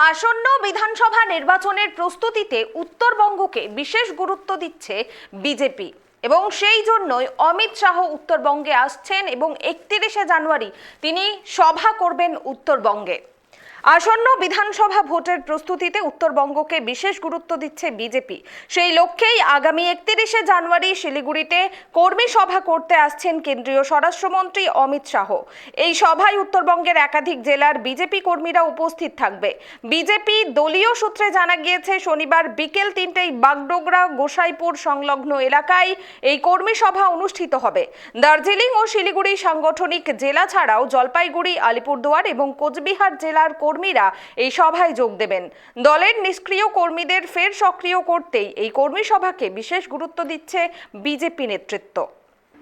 আসন্ন বিধানসভা নির্বাচনের প্রস্তুতিতে উত্তরবঙ্গকে বিশেষ গুরুত্ব দিচ্ছে বিজেপি এবং সেই জন্যই অমিত শাহ উত্তরবঙ্গে আসছেন এবং 31শে জানুয়ারি তিনি সভা করবেন উত্তরবঙ্গে। আসন্ন বিধানসভা ভোটের প্রস্তুতিতে উত্তরবঙ্গকে বিশেষ গুরুত্ব দিচ্ছে বিজেপি। সেই লক্ষ্যেই আগামী 31শে জানুয়ারি শিলিগুড়িতে কর্মী সভা করতে আসছেন কেন্দ্রীয় স্বরাষ্ট্রমন্ত্রী অমিত শাহ। এই সভায় উত্তরবঙ্গের একাধিক জেলার বিজেপি কর্মীরা উপস্থিত থাকবে। বিজেপি দলীয় সূত্রে জানা গিয়েছে শনিবার বিকেল 3টায় বাগডোগরা গোসাইপুর সংলগ্ন এলাকায় এই কর্মী সভা অনুষ্ঠিত হবে। দার্জিলিং ও শিলিগুড়ি সাংগঠনিক জেলা ছাড়াও জলপাইগুড়ি, আলিপুরদুয়ার এবং কোচবিহার জেলার কর্মীরা এই সভায় যোগ দেবেন। দলের নিষ্ক্রিয় কর্মীদের ফের সক্রিয় করতেই এই কর্মী সভাকে বিশেষ গুরুত্ব দিচ্ছে বিজেপি নেতৃত্ব।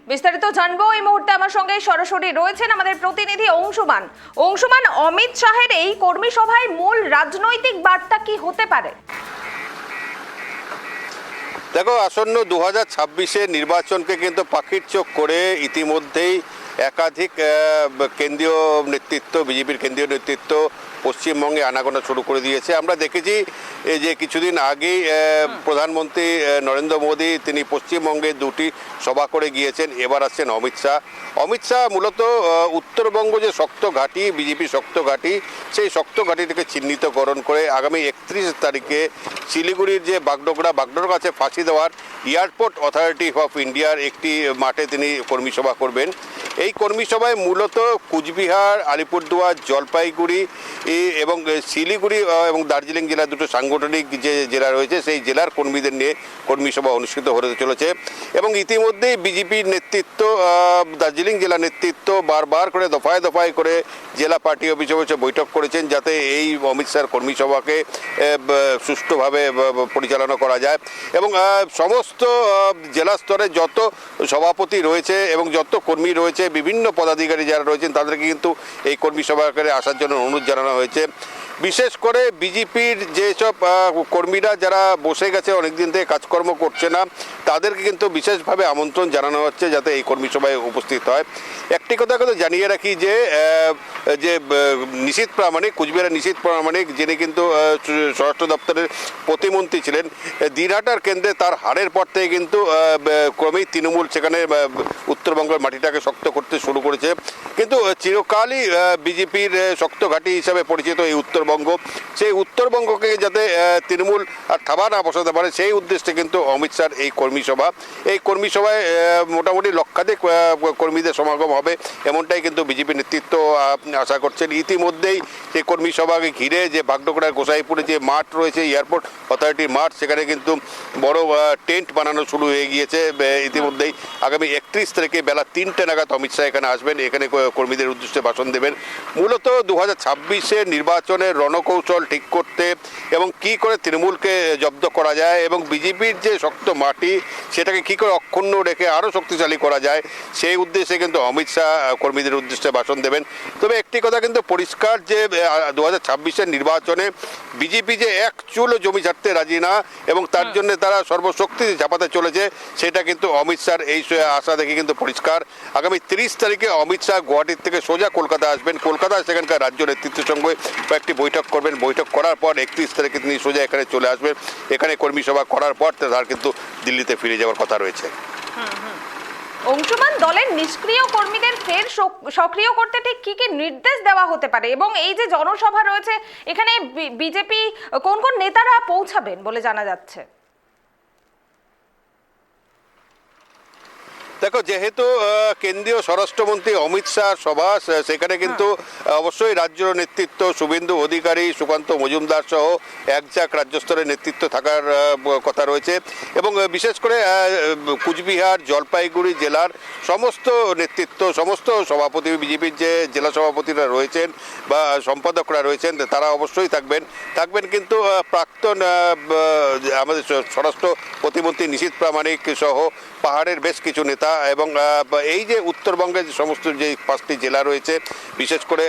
বিস্তারিত জানবো এই মুহূর্তে আমার সঙ্গে সরাসরি রয়েছেন আমাদের প্রতিনিধি অংশুমান। অমিত শাহের এই কর্মী সভায় মূল রাজনৈতিক বার্তা কি হতে পারে? দেখো, আসন্ন 2026-এর নির্বাচনকে কিন্তু পাখির চোখ করে ইতিমধ্যেই একাধিক কেন্দ্রীয় নেতৃত্ব, বিজেপির কেন্দ্রীয় নেতৃত্ব পশ্চিমবঙ্গে আনাগোনা শুরু করে দিয়েছে। আমরা দেখেছি যে কিছুদিন আগেই প্রধানমন্ত্রী নরেন্দ্র মোদী তিনি পশ্চিমবঙ্গে 2টি সভা করে গিয়েছেন। এবার আসছেন অমিত শাহ। অমিত শাহ মূলত উত্তরবঙ্গ যে শক্ত ঘাঁটি, বিজেপি শক্ত ঘাঁটি, সেই শক্ত ঘাঁটিটিকে চিহ্নিতকরণ করে আগামী 31 তারিখে শিলিগুড়ির যে বাগডোগরা কাছে ফাঁসি দেওয়ার এয়ারপোর্ট অথরিটি অফ ইন্ডিয়ার একটি মাঠে তিনি কর্মী সভা করবেন। এই কর্মী সভায় মূলত কুচবিহার, আলিপুরদুয়ার, জলপাইগুড়ি এবং শিলিগুড়ি এবং দার্জিলিং জেলার দুটো সাংগঠনিক যে জেলা রয়েছে সেই জেলার কর্মীদের নিয়ে কর্মী সভা অনুষ্ঠিত হতে চলেছে। এবং ইতিমধ্যেই বিজেপির নেতৃত্ব, দার্জিলিং জেলা নেতৃত্ব বারবার করে দফায় দফায় করে জেলা পার্টি অফিসে বসে বৈঠক করেছেন যাতে এই অমিত শাহর কর্মী সভাকে সুষ্ঠুভাবে পরিচালনা করা যায়। এবং সমস্ত জেলা স্তরে যত সভাপতি রয়েছে এবং যত কর্মী রয়েছে, বিভিন্ন পদাধিকারী যারা রয়েছেন তাদেরকে কিন্তু এই কর্মী সভাকে আসার জন্য অনুরোধ জানানো হয়েছে। বিশেষ করে বিজেপির যেসব কর্মীরা যারা বসে গেছে, অনেকদিন থেকে কাজকর্ম করছে না, তাদেরকে কিন্তু বিশেষভাবে আমন্ত্রণ জানানো হচ্ছে যাতে এই কর্মী সভায় উপস্থিত হয়। একটি কথা কিন্তু জানিয়ে রাখি যে নিশীথ প্রামাণিক, কুচবিহারের নিশীথ প্রামাণিক, যিনি কিন্তু স্বরাষ্ট্র দপ্তরের প্রতিমন্ত্রী ছিলেন, দিনহাটার কেন্দ্রে তার হারের পর থেকে কিন্তু ক্রমেই তৃণমূল সেখানে উত্তরবঙ্গের মাটিটাকে শক্ত করতে শুরু করেছে। কিন্তু চিরকালই বিজেপির শক্ত ঘাঁটি হিসাবে পরিচিত এই উত্তরবঙ্গ, সেই উত্তরবঙ্গকে যাতে তৃণমূল আর থাবা না বসাতে পারে সেই উদ্দেশ্যে কিন্তু অমিত শাহর এই কর্মী সভা। এই কর্মী সভায় মোটামুটি লক্ষাধিক কর্মীদের সমাগম হবে এমনটাই কিন্তু বিজেপি নেতৃত্ব আশা করছেন। ইতিমধ্যেই সেই কর্মী সভাকে ঘিরে যে বাগডোগরার গোসাইপুরে যে মাঠ রয়েছে, এয়ারপোর্ট অথরিটির মাঠ, সেখানে কিন্তু বড় টেন্ট বানানো শুরু হয়ে গিয়েছে। ইতিমধ্যেই আগামী 31 তারিখে বেলা 3টে নাগাদ অমিত শাহ এখানে আসবেন, এখানে কর্মীদের উদ্দেশ্যে ভাষণ দেবেন। মূলত 2026-এর নির্বাচনের রণকৌশল ঠিক করতে এবং কি করে তৃণমূলকে জব্দ করা যায় এবং বিজেপির যে শক্ত মাটি সেটাকে কি করে অক্ষুণ্ণ রেখে আরও শক্তিশালী করা যায় সেই উদ্দেশ্যে কিন্তু অমিত শাহ কর্মীদের উদ্দেশ্যে ভাষণ দেবেন। তবে একটি কথা কিন্তু পরিষ্কার যে 2026-এর নির্বাচনে বিজেপি যে এক চুলও জমি ছাড়তে রাজি না এবং তার জন্য তারা সর্বশক্তি ঝাঁপাতে চলেছে, সেটা কিন্তু অমিত শাহর এই আশা দেখে কিন্তু পরিষ্কার। আগামী 30 তারিখে অমিত শাহ গুয়াহাটির থেকে সোজা কলকাতা আসবেন। কলকাতায় সেখানকার রাজ্য নেতৃত্বের সঙ্গে কয়েকটি বৈঠক করবেন। বৈঠক করার পর 31 তারিখে তিনি সোজা এখানে চলে আসবেন। এখানে কর্মী সভা করার পর তার কিন্তু দিল্লিতে ফিরে যাওয়ার কথা রয়েছে। অংশমান, দলের নিষ্ক্রিয় কর্মীদের ফের সক্রিয় করতে ঠিক কি কি নির্দেশ দেওয়া হতে পারে এবং এই যে জনসভা রয়েছে এখানে বিজেপি কোন কোন নেতারা পৌঁছাবেন বলে জানা যাচ্ছে? দেখো, যেহেতু কেন্দ্রীয় স্বরাষ্ট্রমন্ত্রী অমিত শাহ সভা, সেখানে কিন্তু অবশ্যই রাজ্য নেতৃত্ব শুভেন্দু অধিকারী, সুকান্ত মজুমদার সহ একজাক রাজ্য স্তরের নেতৃত্ব থাকার কথা রয়েছে। এবং বিশেষ করে কুচবিহার, জলপাইগুড়ি জেলার সমস্ত নেতৃত্ব, সমস্ত সভাপতি, বিজেপির যে জেলা সভাপতিরা রয়েছেন বা সম্পাদকরা রয়েছেন তারা অবশ্যই থাকবেন। কিন্তু প্রাক্তন আমাদের স্বরাষ্ট্র প্রতিমন্ত্রী নিশীথ প্রামাণিক সহ পাহাড়ের বেশ কিছু নেতা এবং এই যে উত্তরবঙ্গের যে সমস্ত যে 5টি জেলা রয়েছে, বিশেষ করে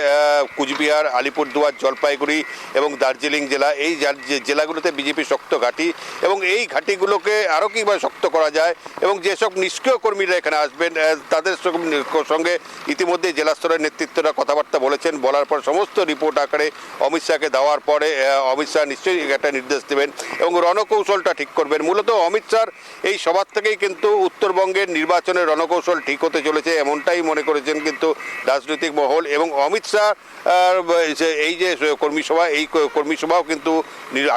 কুচবিহার, আলিপুরদুয়ার, জলপাইগুড়ি এবং দার্জিলিং জেলা, এই যে জেলাগুলোতে বিজেপি শক্ত ঘাঁটি, এবং এই ঘাঁটিগুলোকে আরও কীভাবে শক্ত করা যায় এবং যেসব নিষ্ক্রিয় কর্মীরা এখানে আসবেন তাদের সঙ্গে ইতিমধ্যে জেলা স্তরের নেতৃত্বরা কথাবার্তা বলেছেন। বলার পর সমস্ত রিপোর্ট আকারে অমিত শাহকে দেওয়ার পরে অমিত শাহ নিশ্চয়ই একটা নির্দেশ দেবেন এবং রণকৌশলটা ঠিক করবেন। মূলত অমিত শাহর এই সভা থেকেই কিন্তু উত্তরবঙ্গের নির্বাচনের রণকৌশল ঠিক হতে চলেছে, এমনটাই মনে করেছেন কিন্তু রাজনৈতিক মহল। এবং অমিত শাহ এই যে কর্মী সভা, এই কর্মী সভাও কিন্তু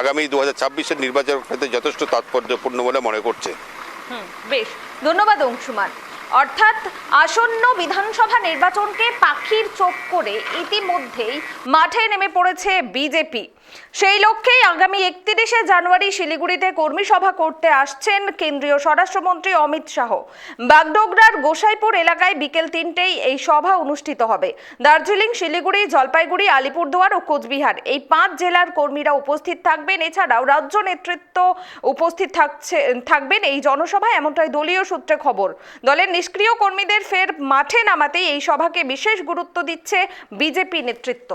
আগামী 2026-এর নির্বাচনের ক্ষেত্রে যথেষ্ট তাৎপর্যপূর্ণ বলে মনে করছে। বেশ, ধন্যবাদ অংশুমান। অর্থাৎ আসন্ন বিধানসভা নির্বাচনকে পাখির চোখ করে ইতিমধ্যেই মাঠে নেমে পড়েছে বিজেপি। সেই লক্ষ্যেই আগামী 31শে জানুয়ারি শিলিগুড়িতে কর্মী সভা করতে আসছেন কেন্দ্রীয় স্বরাষ্ট্রমন্ত্রী অমিত শাহ। বাগডোগরার গোসাইপুর এলাকায় বিকেল 3টেই এই সভা অনুষ্ঠিত হবে। দার্জিলিং, শিলিগুড়ি, জলপাইগুড়ি, আলিপুরদুয়ার ও কোচবিহার এই 5 জেলার কর্মীরা উপস্থিত থাকবেন। এছাড়াও রাজ্য নেতৃত্ব উপস্থিত থাকবেন এই জনসভায়, এমনটাই দলীয় সূত্রে খবর। দলের নিষ্ক্রিয় কর্মীদের ফের মাঠে নামাতেই এই সভাকে বিশেষ গুরুত্ব দিচ্ছে বিজেপি নেতৃত্ব।